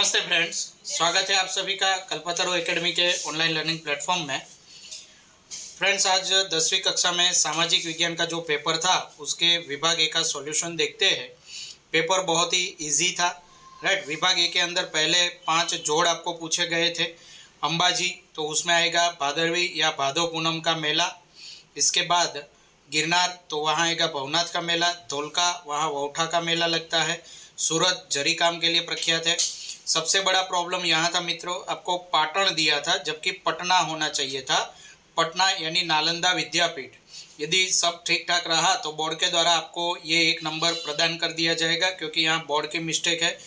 नमस्ते फ्रेंड्स, स्वागत है आप सभी का कल्पतरु एकेडमी के ऑनलाइन लर्निंग प्लेटफॉर्म में। फ्रेंड्स, आज 10वीं कक्षा में सामाजिक विज्ञान का जो पेपर था उसके विभाग ए का सॉल्यूशन देखते हैं। पेपर बहुत ही इजी था, राइट। विभाग ए के अंदर पहले 5 जोड़ आपको पूछे गए थे। अंबाजी, तो उसमें आएगा भादरवी या भादो पूनम का मेला। इसके बाद गिरनार, तो वहाँ आएगा भवनाथ का मेला। धोलका, वहाँ वौठा का मेला लगता है। सूरत जरी काम के लिए प्रख्यात है। सबसे बड़ा प्रॉब्लम यहाँ था मित्रों, आपको पाटन दिया था जबकि पटना होना चाहिए था। पटना यानी नालंदा विद्यापीठ। यदि सब ठीक ठाक रहा तो बोर्ड के द्वारा आपको ये 1 नंबर प्रदान कर दिया जाएगा, क्योंकि यहाँ बोर्ड की मिस्टेक है।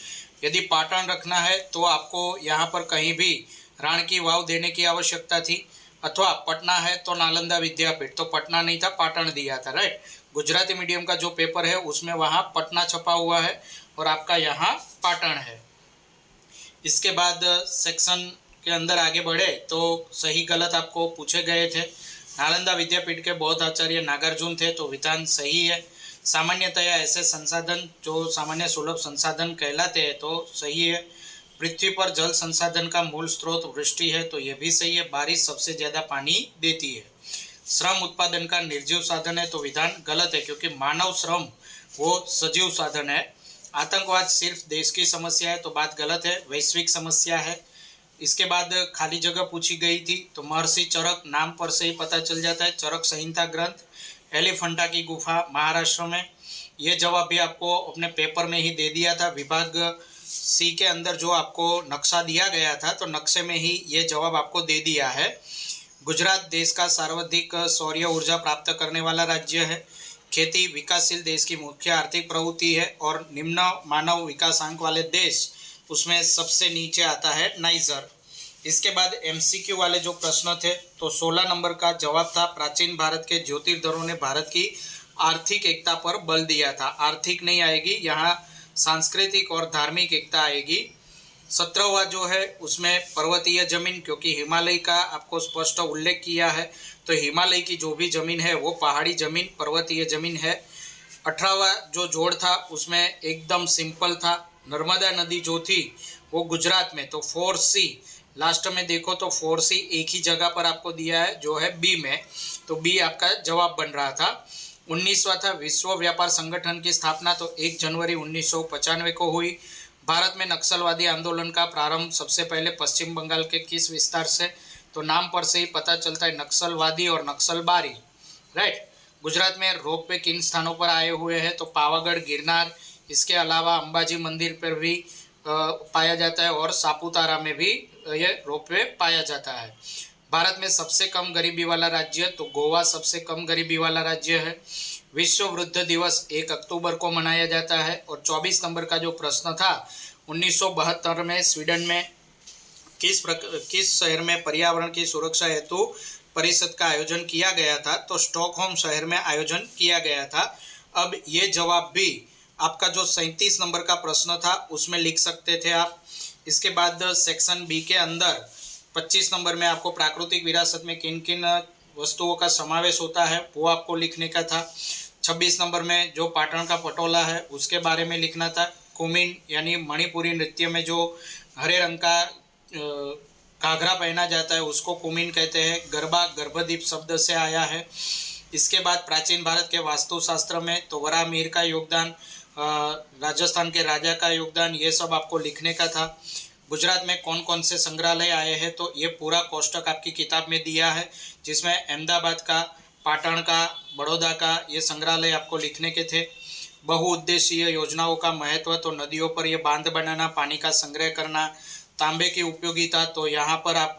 यदि पाटन रखना है तो आपको यहाँ पर कहीं भी राण की वाव देने की आवश्यकता थी, अथवा पटना है तो नालंदा विद्यापीठ, तो पटना नहीं था, पाटन दिया था, राइट। गुजराती मीडियम का जो पेपर है उसमें वहाँ पटना छपा हुआ है और आपका यहाँ पाटन है। इसके बाद सेक्शन के अंदर आगे बढ़े तो सही गलत आपको पूछे गए थे। नालंदा विद्यापीठ के बौद्ध आचार्य नागार्जुन थे, तो विधान सही है। सामान्यतया ऐसे संसाधन जो सामान्य सुलभ संसाधन कहलाते हैं तो सही है। पृथ्वी पर जल संसाधन का मूल स्रोत वृष्टि है, तो यह भी सही है। बारिश सबसे ज़्यादा पानी देती है। श्रम उत्पादन का निर्जीव साधन है, तो विधान गलत है, क्योंकि मानव श्रम वो सजीव साधन है। आतंकवाद सिर्फ देश की समस्या है, तो बात गलत है, वैश्विक समस्या है। इसके बाद खाली जगह पूछी गई थी, तो महर्षि चरक, नाम पर से ही पता चल जाता है, चरक संहिता ग्रंथ। एलिफेंटा की गुफा महाराष्ट्र में, ये जवाब भी आपको अपने पेपर में ही दे दिया था। विभाग सी के अंदर जो आपको नक्शा दिया गया था, तो नक्शे में ही ये जवाब आपको दे दिया है। गुजरात देश का सर्वाधिक सौर ऊर्जा प्राप्त करने वाला राज्य है। खेती विकासशील देश की मुख्य आर्थिक प्रवृत्ति है और निम्न मानव विकासांक वाले देश उसमें सबसे नीचे आता है नाइजर। इसके बाद एमसीक्यू वाले जो प्रश्न थे, तो 16 नंबर का जवाब था प्राचीन भारत के ज्योतिर्धरों ने भारत की आर्थिक एकता पर बल दिया था। आर्थिक नहीं आएगी, यहाँ सांस्कृतिक और धार्मिक एकता आएगी। 17वां जो है उसमें पर्वतीय जमीन, क्योंकि हिमालय का आपको स्पष्ट उल्लेख किया है, तो हिमालय की जो भी जमीन है वो पहाड़ी जमीन, पर्वतीय जमीन है। 18वां जो जोड़ था उसमें एकदम सिंपल था। नर्मदा नदी जो थी वो गुजरात में, तो 4C लास्ट में देखो तो 4C एक ही जगह पर आपको दिया है जो है बी में, तो बी आपका जवाब बन रहा था। 19वां था विश्व व्यापार संगठन की स्थापना, तो 1 जनवरी 1995 को हुई। भारत में नक्सलवादी आंदोलन का प्रारंभ सबसे पहले पश्चिम बंगाल के किस विस्तार से, तो नाम पर से ही पता चलता है, नक्सलवादी और नक्सलबारी, राइट। गुजरात में रोपवे किन स्थानों पर आए हुए हैं, तो पावागढ़, गिरनार, इसके अलावा अंबाजी मंदिर पर भी पाया जाता है और सापुतारा में भी ये रोपवे पाया जाता है। भारत में सबसे कम गरीबी वाला राज्य, तो गोवा सबसे कम गरीबी वाला राज्य है। विश्व वृद्ध दिवस 1 अक्टूबर को मनाया जाता है। और 24 नंबर का जो प्रश्न था, 1972 में स्वीडन में किस शहर में पर्यावरण की सुरक्षा हेतु परिषद का आयोजन किया गया था, तो स्टॉकहोम शहर में आयोजन किया गया था। अब ये जवाब भी आपका जो 37 नंबर का प्रश्न था उसमें लिख सकते थे आप। इसके बाद सेक्शन बी के अंदर 25 नंबर में आपको प्राकृतिक विरासत में किन किन वस्तुओं का समावेश होता है वो आपको लिखने का था। 26 नंबर में जो पाटन का पटोला है उसके बारे में लिखना था। कुमिन यानी मणिपुरी नृत्य में जो हरे रंग का घाघरा पहना जाता है उसको कुमिन कहते हैं। गरबा गर्भदीप शब्द से आया है। इसके बाद प्राचीन भारत के वास्तुशास्त्र में तो वराहमिहिर का योगदान, राजस्थान के राजा का योगदान, ये सब आपको लिखने का था। गुजरात में कौन कौन से संग्रहालय आए हैं, तो ये पूरा कोष्टक आपकी किताब में दिया है, जिसमें अहमदाबाद का, पाटन का, बड़ौदा का ये संग्रहालय आपको लिखने के थे। बहुउद्देशीय योजनाओं का महत्व, तो नदियों पर ये बांध बनाना, पानी का संग्रह करना। तांबे की उपयोगिता, तो यहाँ पर आप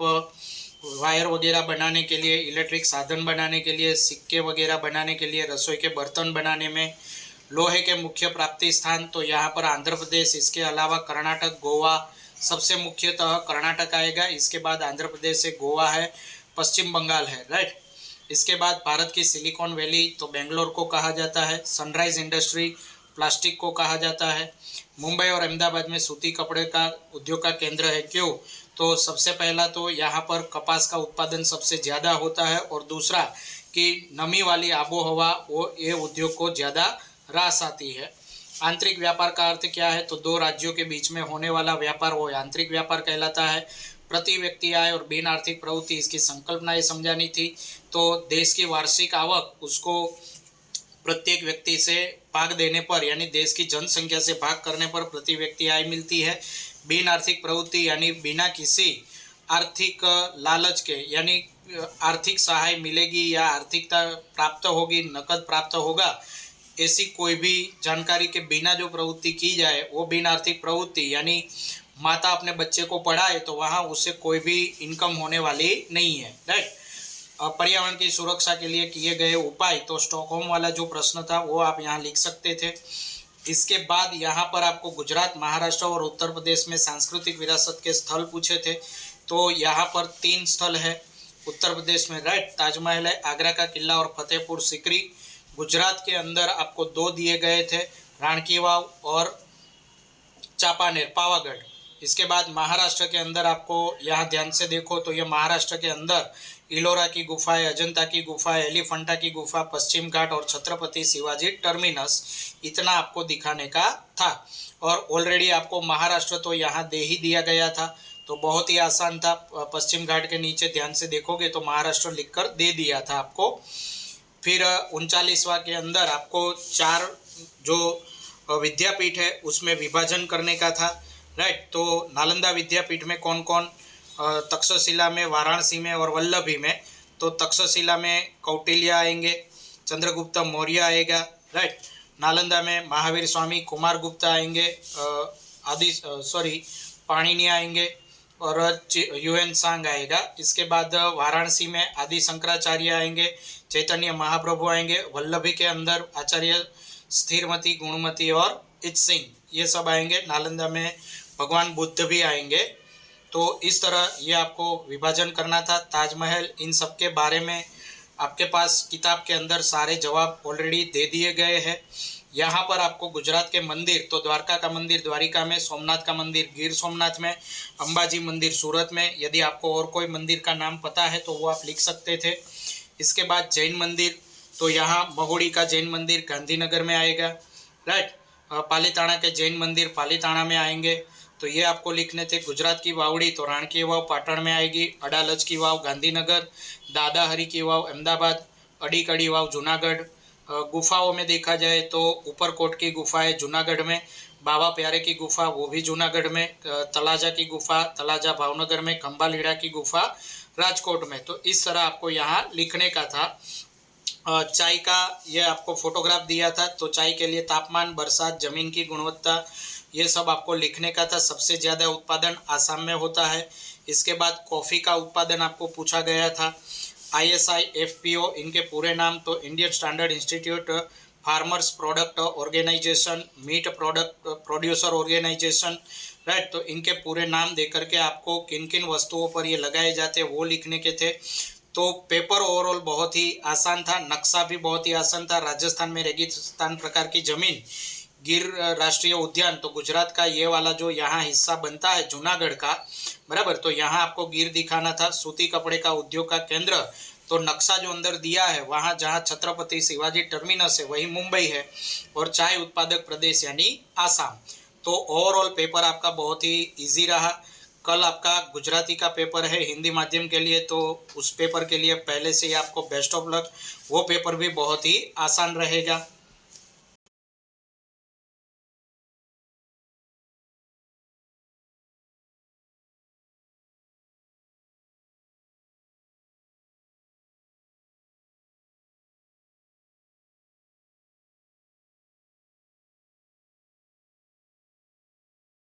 वायर वगैरह बनाने के लिए, इलेक्ट्रिक साधन बनाने के लिए, सिक्के वगैरह बनाने के लिए, रसोई के बर्तन बनाने में। लोहे के मुख्य प्राप्ति स्थान, तो यहाँ पर आंध्र प्रदेश, इसके अलावा कर्नाटक, गोवा, सबसे मुख्यतः कर्नाटक आएगा। इसके बाद आंध्र प्रदेश से गोवा है, पश्चिम बंगाल है, राइट। इसके बाद भारत की सिलिकॉन वैली, तो बेंगलोर को कहा जाता है। सनराइज इंडस्ट्री प्लास्टिक को कहा जाता है। मुंबई और अहमदाबाद में सूती कपड़े का उद्योग का केंद्र है। क्यों, तो सबसे पहला तो यहाँ पर कपास का उत्पादन सबसे ज़्यादा होता है, और दूसरा कि नमी वाली आबोहवा वो ये उद्योग को ज़्यादा रास आती है। आंतरिक व्यापार का अर्थ क्या है? तो दो राज्यों के बीच में होने वाला व्यापार वो आंतरिक व्यापार कहलाता है। प्रति व्यक्ति आय और बिन आर्थिक प्रवृत्ति, इसकी संकल्पना ये समझानी थी। तो देश की वार्षिक आवक उसको प्रत्येक व्यक्ति से भाग देने पर यानी देश की जनसंख्या से भाग करने पर प्रति व्यक्ति आय मिलती है। बिन आर्थिक प्रवृत्ति यानी बिना किसी आर्थिक लालच के यानी आर्थिक सहाय मिलेगी या आर्थिकता प्राप्त होगी, नकद प्राप्त होगा, ऐसी कोई भी जानकारी के बिना जो प्रवृत्ति की जाए वो बिन आर्थिक प्रवृत्ति यानी माता अपने बच्चे को पढ़ाए तो वहाँ उससे कोई भी इनकम होने वाली नहीं है, राइट। पर्यावरण की सुरक्षा के लिए किए गए उपाय, तो स्टॉकहोम वाला जो प्रश्न था वो आप यहाँ लिख सकते थे। इसके बाद यहाँ पर आपको गुजरात, महाराष्ट्र और उत्तर प्रदेश में सांस्कृतिक विरासत के स्थल पूछे थे। तो यहाँ पर 3 स्थल है उत्तर प्रदेश में, राइट। ताजमहल है, आगरा का किला और फतेहपुर सीकरी। गुजरात के अंदर आपको 2 दिए गए थे, राणकी वाव और चापानेर, पावागढ़। इसके बाद महाराष्ट्र के अंदर आपको यहाँ ध्यान से देखो तो ये महाराष्ट्र के अंदर इलोरा की गुफा है, अजंता की गुफा है, एलिफंटा की गुफा, पश्चिम घाट और छत्रपति शिवाजी टर्मिनस, इतना आपको दिखाने का था। और ऑलरेडी आपको महाराष्ट्र तो यहाँ दे ही दिया गया था, तो बहुत ही आसान था। पश्चिम घाट के नीचे ध्यान से देखोगे तो महाराष्ट्र लिखकर दे दिया था आपको। फिर 39वां के अंदर आपको 4 जो विद्यापीठ है उसमें विभाजन करने का था, राइट। तो नालंदा विद्यापीठ में कौन कौन? तक्षशिला में, वाराणसी में और वल्लभी में। तो तक्षशिला में कौटिल्य आएंगे, चंद्रगुप्त मौर्य आएगा, राइट। नालंदा में महावीर स्वामी कुमारगुप्त आएंगे, पाणिनि आएंगे और यूएन सांग आएगा। इसके बाद वाराणसी में आदि शंकराचार्य आएंगे, चैतन्य महाप्रभु आएंगे। वल्लभी के अंदर आचार्य स्थिरमती, गुणमती और इत सिंह, ये सब आएंगे। नालंदा में भगवान बुद्ध भी आएंगे। तो इस तरह ये आपको विभाजन करना था। ताजमहल, इन सब के बारे में आपके पास किताब के अंदर सारे जवाब ऑलरेडी दे दिए गए हैं। यहाँ पर आपको गुजरात के मंदिर, तो द्वारका का मंदिर द्वारिका में, सोमनाथ का मंदिर गिर सोमनाथ में, अंबाजी मंदिर सूरत में। यदि आपको और कोई मंदिर का नाम पता है तो वो आप लिख सकते थे। इसके बाद जैन मंदिर, तो यहाँ महुड़ी का जैन मंदिर गांधीनगर में आएगा, राइट। पालीताणा के जैन मंदिर पालीताणा में आएंगे, तो ये आपको लिखने थे। गुजरात की वावड़ी, तो राणकी वाव पाटण में आएगी, अडालज की वाव गांधीनगर, दादा हरी की वाव अहमदाबाद, अड़ीकड़ी वाव जूनागढ़। गुफाओं में देखा जाए तो ऊपरकोट की गुफा है जूनागढ़ में, बाबा प्यारे की गुफा वो भी जूनागढ़ में, तलाजा की गुफा तलाजा भावनगर में, खंभालीड़ा की गुफा राजकोट में। तो इस तरह आपको यहाँ लिखने का था। चाय का ये आपको फोटोग्राफ दिया था, तो चाय के लिए तापमान, बरसात, जमीन की गुणवत्ता, ये सब आपको लिखने का था। सबसे ज़्यादा उत्पादन आसाम में होता है। इसके बाद कॉफ़ी का उत्पादन आपको पूछा गया था। ISI FPO इनके पूरे नाम, तो Indian standard institute farmers product organization, meat product producer organization, right. तो इनके पूरे नाम दे करके आपको किन किन वस्तुओं पर ये लगाए जाते हैं वो लिखने के थे। तो पेपर ओवरऑल बहुत ही आसान था, नक्शा भी बहुत ही आसान था। राजस्थान में रेगिस्तान प्रकार की जमीन, गिर राष्ट्रीय उद्यान, तो गुजरात का ये वाला जो यहाँ हिस्सा बनता है जूनागढ़ का, बराबर, तो यहाँ आपको गिर दिखाना था। सूती कपड़े का उद्योग का केंद्र, तो नक्शा जो अंदर दिया है वहाँ जहाँ छत्रपति शिवाजी टर्मिनस है वही मुंबई है, और चाय उत्पादक प्रदेश यानी आसाम। तो ओवरऑल पेपर आपका बहुत ही इजी रहा। कल आपका गुजराती का पेपर है हिंदी माध्यम के लिए, तो उस पेपर के लिए पहले से ही आपको बेस्ट ऑफ लक। वो पेपर भी बहुत ही आसान रहेगा।